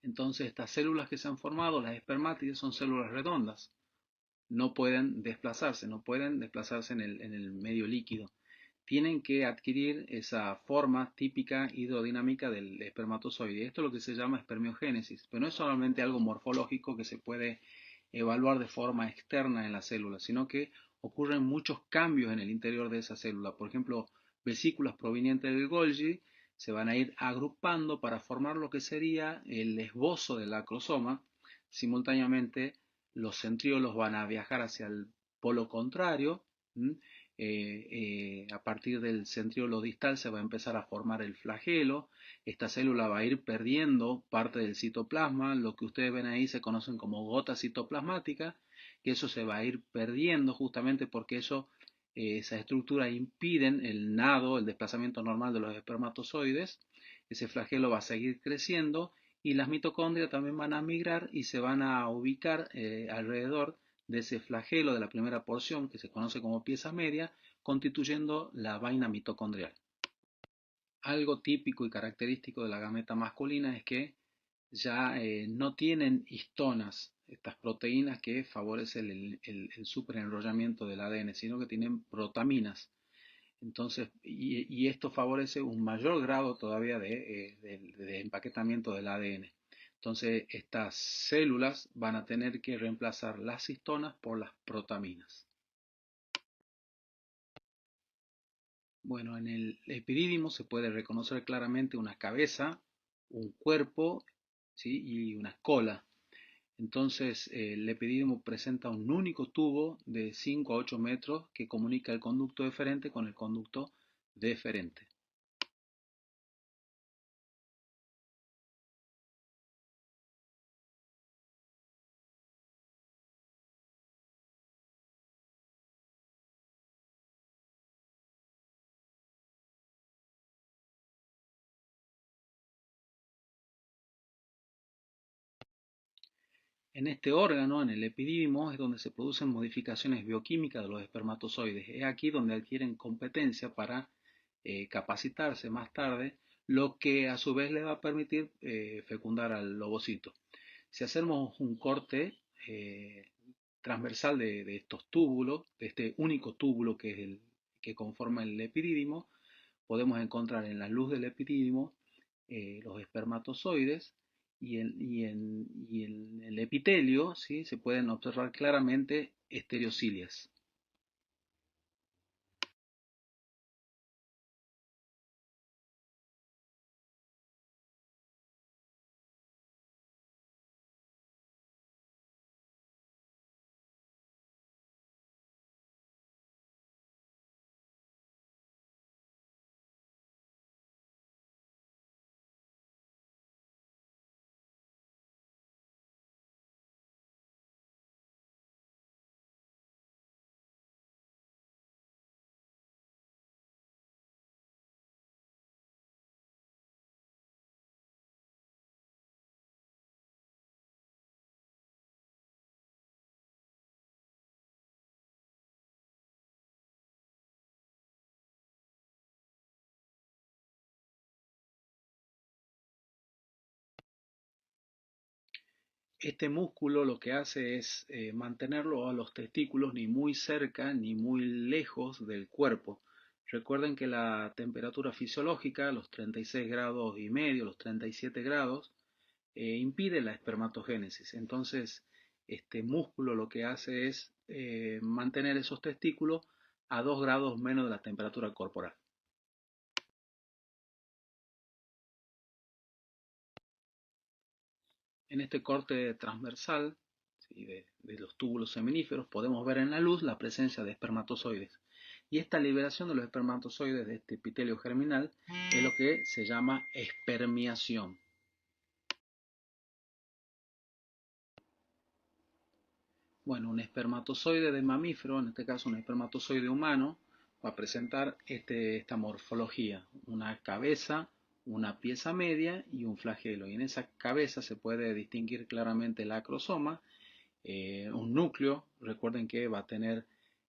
Entonces estas células que se han formado, las espermátides, son células redondas. No pueden desplazarse, no pueden desplazarse en el medio líquido. Tienen que adquirir esa forma típica hidrodinámica del espermatozoide. Esto es lo que se llama espermiogénesis, pero no es solamente algo morfológico que se puede evaluar de forma externa en la célula, sino que ocurren muchos cambios en el interior de esa célula. Por ejemplo, vesículas provenientes del Golgi se van a ir agrupando para formar lo que sería el esbozo del acrosoma. Simultáneamente, los centriolos van a viajar hacia el polo contrario. A partir del centriolo distal se va a empezar a formar el flagelo. Esta célula va a ir perdiendo parte del citoplasma. Lo que ustedes ven ahí se conocen como gotas citoplasmáticas, que eso se va a ir perdiendo justamente porque esa estructura impiden el nado, el desplazamiento normal de los espermatozoides. Ese flagelo va a seguir creciendo y las mitocondrias también van a migrar y se van a ubicar alrededor de ese flagelo de la primera porción que se conoce como pieza media, constituyendo la vaina mitocondrial. Algo típico y característico de la gameta masculina es que ya no tienen histonas, estas proteínas que favorecen el superenrollamiento del ADN, sino que tienen protaminas. Entonces, y esto favorece un mayor grado todavía de empaquetamiento del ADN. Entonces, estas células van a tener que reemplazar las histonas por las protaminas. Bueno, en el epidídimo se puede reconocer claramente una cabeza, un cuerpo, ¿sí? Y una cola. Entonces, el epidídimo presenta un único tubo de 5 a 8 metros que comunica el conducto eferente con el conducto deferente. En este órgano, en el epidídimo, es donde se producen modificaciones bioquímicas de los espermatozoides. Es aquí donde adquieren competencia para capacitarse más tarde, lo que a su vez le va a permitir fecundar al ovocito. Si hacemos un corte transversal de estos túbulos, de este único túbulo que es el que conforma el epidídimo, podemos encontrar en la luz del epidídimo los espermatozoides y en el epitelio, ¿sí? Se pueden observar claramente estereocilias. Este músculo lo que hace es mantenerlo a los testículos ni muy cerca ni muy lejos del cuerpo. Recuerden que la temperatura fisiológica, los 36 grados y medio, los 37 grados, impide la espermatogénesis. Entonces, este músculo lo que hace es mantener esos testículos a 2 grados menos de la temperatura corporal. En este corte transversal, ¿sí?, de los túbulos seminíferos podemos ver en la luz la presencia de espermatozoides. Y esta liberación de los espermatozoides de este epitelio germinal es lo que se llama espermiación. Bueno, un espermatozoide de mamífero, en este caso un espermatozoide humano, va a presentar esta morfología, una cabeza, una pieza media y un flagelo. Y en esa cabeza se puede distinguir claramente el acrosoma, un núcleo. Recuerden que va a tener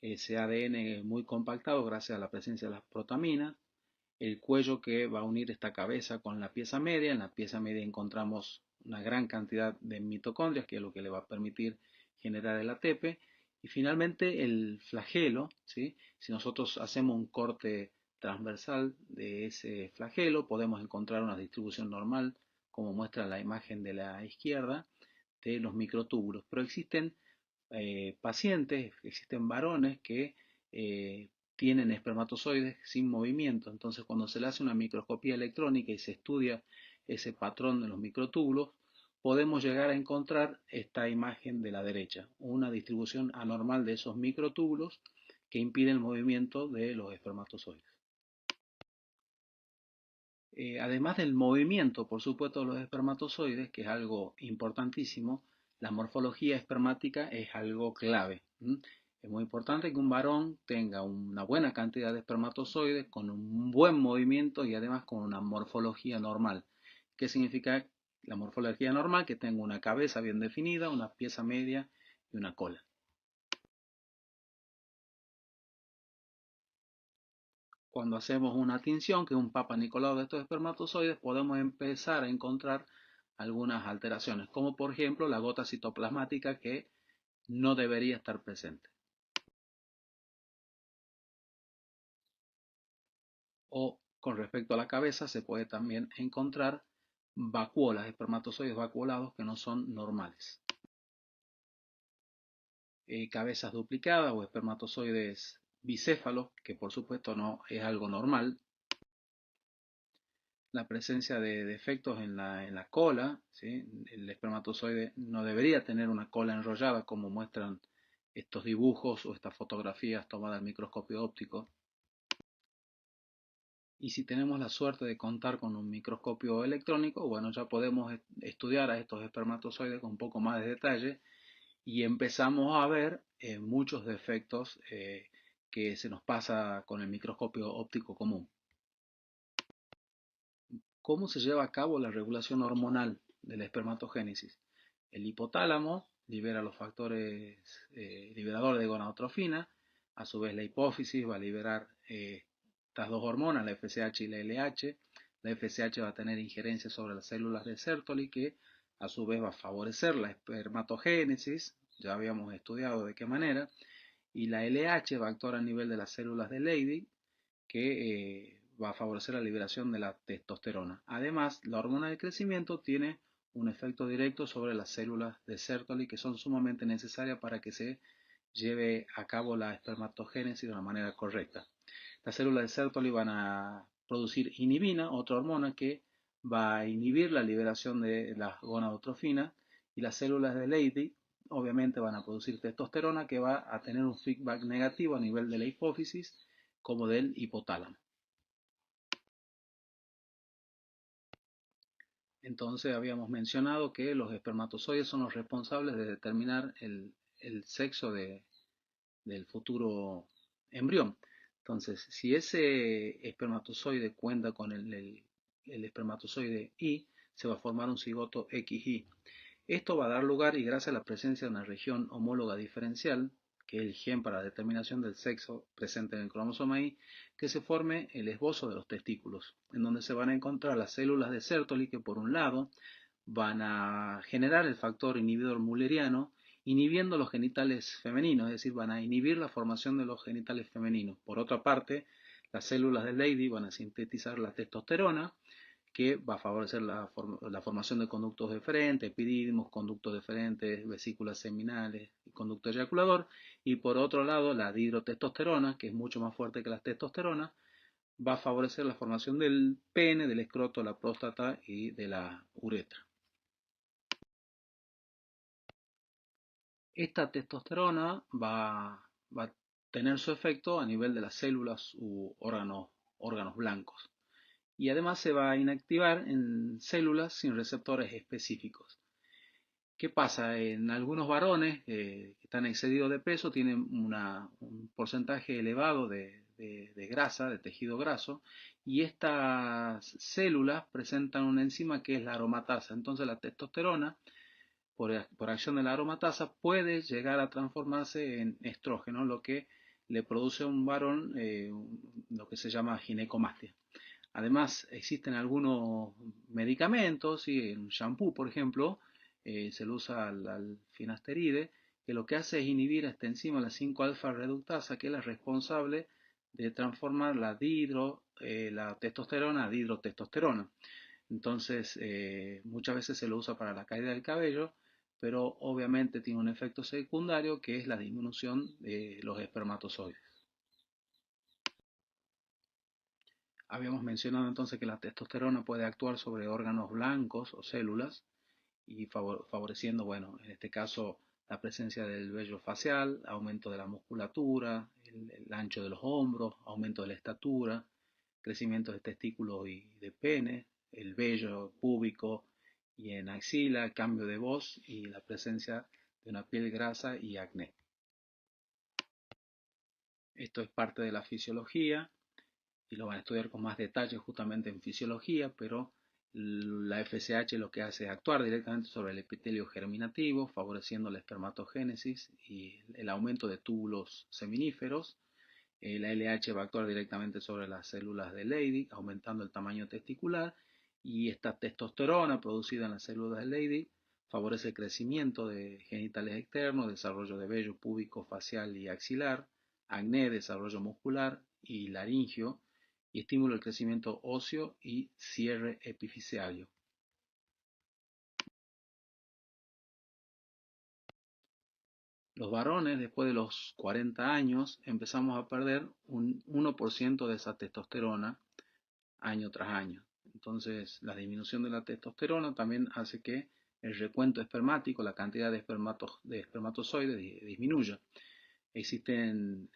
ese ADN muy compactado gracias a la presencia de las protaminas, el cuello que va a unir esta cabeza con la pieza media. En la pieza media encontramos una gran cantidad de mitocondrias, que es lo que le va a permitir generar el ATP. Y finalmente el flagelo, ¿sí? Si nosotros hacemos un corte transversal de ese flagelo, podemos encontrar una distribución normal, como muestra la imagen de la izquierda, de los microtúbulos. Pero existen pacientes, existen varones que tienen espermatozoides sin movimiento. Entonces, cuando se le hace una microscopía electrónica y se estudia ese patrón de los microtúbulos, podemos llegar a encontrar esta imagen de la derecha, una distribución anormal de esos microtúbulos que impide el movimiento de los espermatozoides. Además del movimiento, por supuesto, de los espermatozoides, que es algo importantísimo, la morfología espermática es algo clave. Es muy importante que un varón tenga una buena cantidad de espermatozoides con un buen movimiento y además con una morfología normal. ¿Qué significa la morfología normal? Que tenga una cabeza bien definida, una pieza media y una cola. Cuando hacemos una tinción, que es un Papa Nicolau de estos espermatozoides, podemos empezar a encontrar algunas alteraciones, como por ejemplo la gota citoplasmática que no debería estar presente. O con respecto a la cabeza se puede también encontrar vacuolas, espermatozoides vacuolados que no son normales. Cabezas duplicadas o espermatozoides bicéfalos, que por supuesto no es algo normal. La presencia de defectos en la cola, ¿sí? El espermatozoide no debería tener una cola enrollada como muestran estos dibujos o estas fotografías tomadas al microscopio óptico. Y si tenemos la suerte de contar con un microscopio electrónico, bueno, ya podemos estudiar a estos espermatozoides con un poco más de detalle y empezamos a ver muchos defectos que se nos pasa con el microscopio óptico común. ¿Cómo se lleva a cabo la regulación hormonal de la espermatogénesis? El hipotálamo libera los factores liberadores de gonadotrofina, a su vez la hipófisis va a liberar estas dos hormonas, la FSH y la LH. La FSH va a tener injerencia sobre las células de Sertoli, que a su vez va a favorecer la espermatogénesis, ya habíamos estudiado de qué manera, y la LH va a actuar a nivel de las células de Leydig, que va a favorecer la liberación de la testosterona. Además, la hormona del crecimiento tiene un efecto directo sobre las células de Sertoli que son sumamente necesarias para que se lleve a cabo la espermatogénesis de una manera correcta. Las células de Sertoli van a producir inhibina, otra hormona que va a inhibir la liberación de las gonadotrofinas, y las células de Leydig obviamente van a producir testosterona que va a tener un feedback negativo a nivel de la hipófisis como del hipotálamo. Entonces habíamos mencionado que los espermatozoides son los responsables de determinar el sexo del futuro embrión. Entonces, si ese espermatozoide cuenta con el espermatozoide Y, se va a formar un cigoto XY. Esto va a dar lugar, y gracias a la presencia de una región homóloga diferencial, que es el gen para la determinación del sexo presente en el cromosoma Y, que se forme el esbozo de los testículos, en donde se van a encontrar las células de Sertoli que por un lado van a generar el factor inhibidor mulleriano, inhibiendo los genitales femeninos, es decir, van a inhibir la formación de los genitales femeninos. Por otra parte, las células de Leydig van a sintetizar la testosterona, que va a favorecer la formación de conductos deferentes, epidídimos, conductos deferentes, vesículas seminales y conducto eyaculador. Y por otro lado, la dihidrotestosterona, que es mucho más fuerte que la testosterona, va a favorecer la formación del pene, del escroto, la próstata y de la uretra. Esta testosterona va a tener su efecto a nivel de las células u órganos blancos, y además se va a inactivar en células sin receptores específicos. ¿Qué pasa? En algunos varones que están excedidos de peso tienen un porcentaje elevado de grasa, de tejido graso, y estas células presentan una enzima que es la aromatasa. Entonces la testosterona, por acción de la aromatasa, puede llegar a transformarse en estrógeno, lo que le produce a un varón lo que se llama ginecomastia. Además, existen algunos medicamentos, ¿sí? Un shampoo, por ejemplo, se lo usa al finasteride, que lo que hace es inhibir esta enzima, la 5-alfa reductasa, que es la responsable de transformar la testosterona a dihidrotestosterona. Entonces, muchas veces se lo usa para la caída del cabello, pero obviamente tiene un efecto secundario que es la disminución de los espermatozoides. Habíamos mencionado entonces que la testosterona puede actuar sobre órganos blancos o células y favoreciendo, bueno, en este caso la presencia del vello facial, aumento de la musculatura, el ancho de los hombros, aumento de la estatura, crecimiento de testículos y de pene, el vello púbico y en axila, cambio de voz y la presencia de una piel grasa y acné. Esto es parte de la fisiología y lo van a estudiar con más detalle justamente en fisiología, pero la FSH lo que hace es actuar directamente sobre el epitelio germinativo, favoreciendo la espermatogénesis y el aumento de túbulos seminíferos. La LH va a actuar directamente sobre las células de Leydig, aumentando el tamaño testicular, y esta testosterona producida en las células de Leydig favorece el crecimiento de genitales externos, desarrollo de vello púbico, facial y axilar, acné, desarrollo muscular y laringio, y estimula el crecimiento óseo y cierre epifisiario. Los varones, después de los 40 años, empezamos a perder un 1% de esa testosterona año tras año. Entonces, la disminución de la testosterona también hace que el recuento espermático, la cantidad de espermatozoides disminuya. Existen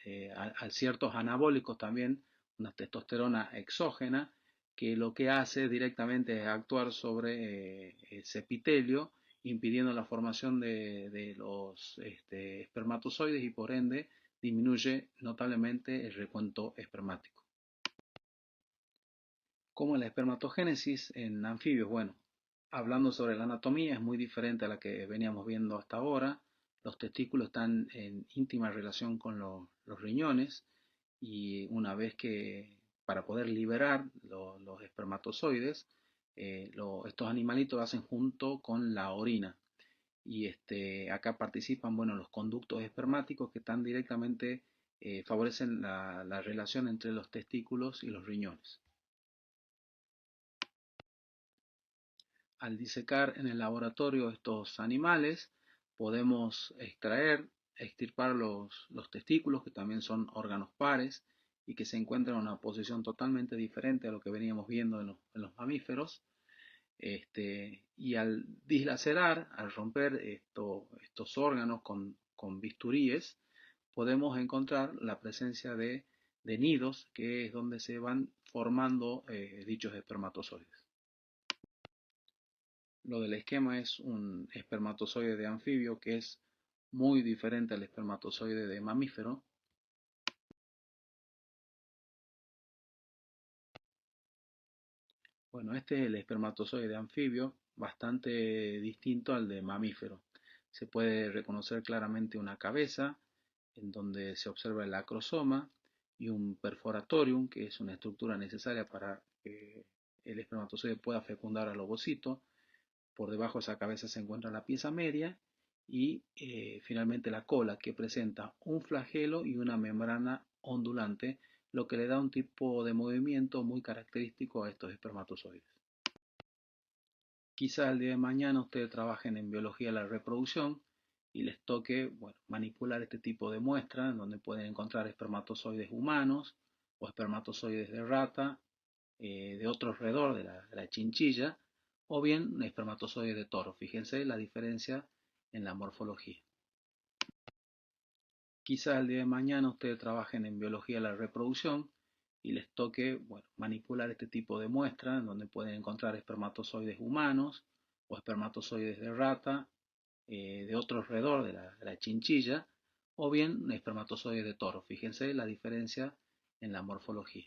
ciertos anabólicos también, una testosterona exógena, que lo que hace directamente es actuar sobre ese epitelio, impidiendo la formación de los espermatozoides y por ende disminuye notablemente el recuento espermático. ¿Cómo es la espermatogénesis en anfibios? Bueno, hablando sobre la anatomía, es muy diferente a la que veníamos viendo hasta ahora. Los testículos están en íntima relación con los riñones y una vez que, para poder liberar los espermatozoides, estos animalitos lo hacen junto con la orina. Y acá participan, bueno, los conductos espermáticos que están directamente, favorecen la relación entre los testículos y los riñones. Al disecar en el laboratorio estos animales, podemos extirpar los testículos, que también son órganos pares y que se encuentran en una posición totalmente diferente a lo que veníamos viendo en los mamíferos. Y al dislacerar, al romper estos órganos con bisturíes, podemos encontrar la presencia de nidos, que es donde se van formando dichos espermatozoides. Lo del esquema es un espermatozoide de anfibio que es muy diferente al espermatozoide de mamífero. Bueno, este es el espermatozoide de anfibio, bastante distinto al de mamífero. Se puede reconocer claramente una cabeza, en donde se observa el acrosoma, y un perforatorium, que es una estructura necesaria para que el espermatozoide pueda fecundar al ovocito. Por debajo de esa cabeza se encuentra la pieza media y finalmente la cola, que presenta un flagelo y una membrana ondulante, lo que le da un tipo de movimiento muy característico a estos espermatozoides. Quizás el día de mañana ustedes trabajen en biología de la reproducción y les toque, bueno, manipular este tipo de muestras, donde pueden encontrar espermatozoides humanos o espermatozoides de rata, de otro roedor, de la chinchilla, o bien un espermatozoide de toro. Fíjense la diferencia en la morfología. Quizás el día de mañana ustedes trabajen en biología de la reproducción y les toque, bueno, manipular este tipo de muestras, donde pueden encontrar espermatozoides humanos o espermatozoides de rata, de otro roedor, de la chinchilla, o bien un espermatozoide de toro. Fíjense la diferencia en la morfología.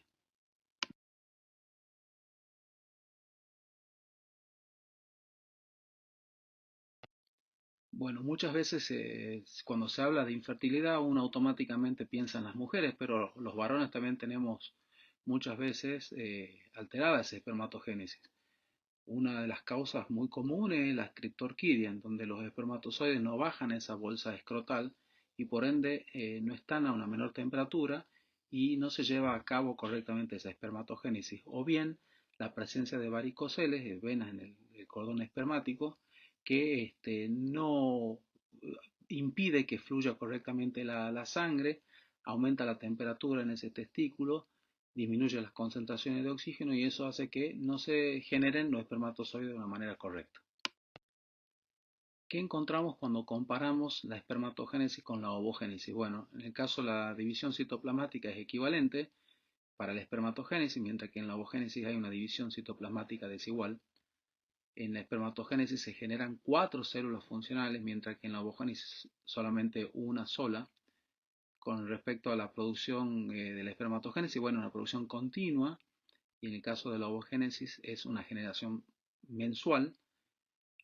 Bueno, muchas veces cuando se habla de infertilidad uno automáticamente piensa en las mujeres, pero los varones también tenemos muchas veces alterada esa espermatogénesis. Una de las causas muy comunes es la streptorquidia, en donde los espermatozoides no bajan a esa bolsa escrotal y por ende no están a una menor temperatura y no se lleva a cabo correctamente esa espermatogénesis. O bien la presencia de varicoceles, venas en el cordón espermático, que no impide que fluya correctamente la sangre, aumenta la temperatura en ese testículo, disminuye las concentraciones de oxígeno y eso hace que no se generen los espermatozoides de una manera correcta. ¿Qué encontramos cuando comparamos la espermatogénesis con la ovogénesis? Bueno, en el caso la división citoplasmática es equivalente para la espermatogénesis, mientras que en la ovogénesis hay una división citoplasmática desigual. En la espermatogénesis se generan 4 células funcionales, mientras que en la ovogénesis solamente una sola. Con respecto a la producción de la espermatogénesis, bueno, una producción continua, y en el caso de la ovogénesis es una generación mensual.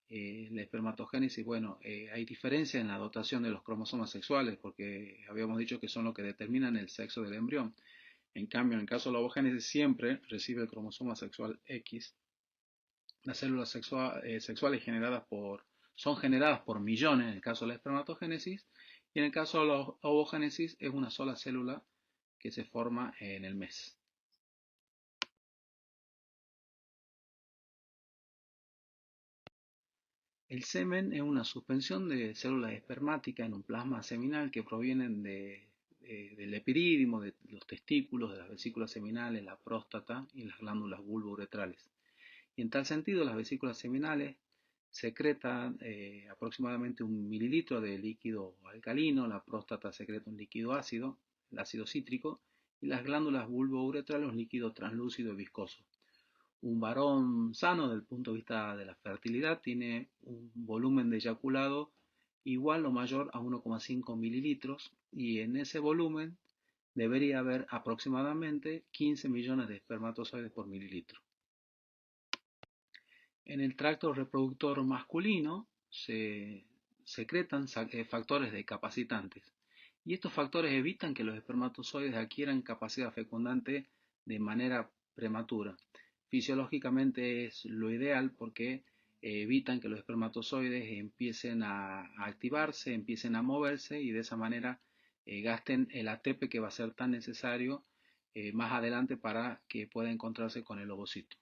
La espermatogénesis, bueno, hay diferencia en la dotación de los cromosomas sexuales, porque habíamos dicho que son los que determinan el sexo del embrión. En cambio, en el caso de la ovogénesis siempre recibe el cromosoma sexual X. Las células sexuales son generadas por millones en el caso de la espermatogénesis, y en el caso de la ovogénesis es una sola célula que se forma en el mes. El semen es una suspensión de células espermáticas en un plasma seminal que provienen del epirídimo, de los testículos, de las vesículas seminales, la próstata y las glándulas bulbouretrales. Y en tal sentido, las vesículas seminales secretan aproximadamente 1 mililitro de líquido alcalino, la próstata secreta un líquido ácido, el ácido cítrico, y las glándulas bulbouretrales un líquido translúcido y viscoso. Un varón sano desde el punto de vista de la fertilidad tiene un volumen de eyaculado igual o mayor a 1,5 mililitros y en ese volumen debería haber aproximadamente 15 millones de espermatozoides por mililitro. En el tracto reproductor masculino se secretan factores decapacitantes y estos factores evitan que los espermatozoides adquieran capacidad fecundante de manera prematura. Fisiológicamente es lo ideal porque evitan que los espermatozoides empiecen a activarse, empiecen a moverse y de esa manera gasten el ATP que va a ser tan necesario más adelante para que pueda encontrarse con el ovocito.